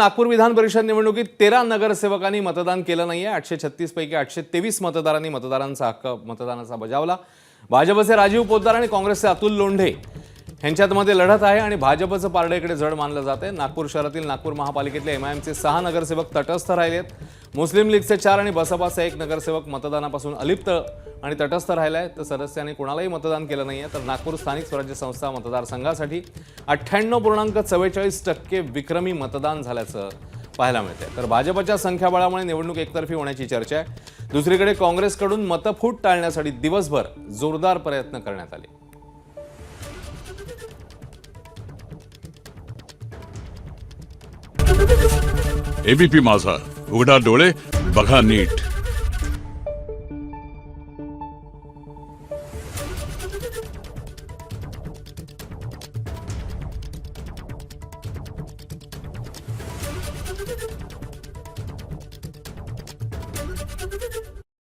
नागपूर विधान परिषद निवडणुकीत 13 नगरसेवकांनी मतदान केलं नाहीये। 836 पैकी 823 मतदारांनी मतदारांचा हक्क मतदानाचा बजावला। भाजपचे राजीव पोद्दार आणि काँग्रेसचे अतुल लोंढे यांच्यात मध्ये लढत आहे आणि भाजपचं पारडे इकडे जड मानलं जाते। नागपूर शहरातील नागपूर महापालिकेतले एमआयएमचे 6 नगरसेवक तटस्थ राहिलेत। मुस्लिम लीगचे 4 आणि बसपाचा 1 नगरसेवक मतदानापासून अलिप्त आणि तटस्थ राहिलाय। तर सदस्यांनी कोणालाही मतदान केलं नाहीये। तर नागपूर स्थानिक स्वराज्य संस्था मतदारसंघासाठी 98.44% विक्रमी मतदान झाल्याचं पाहायला मिळते। तर भाजपच्या संख्याबळामुळे निवडणूक एकतर्फी होण्याची चर्चा आहे। दुसरीकडे काँग्रेसकडून मतफूट टाळण्यासाठी दिवसभर जोरदार प्रयत्न करण्यात आले। एबीपी माझा, उघडा डोळे बघा नीट।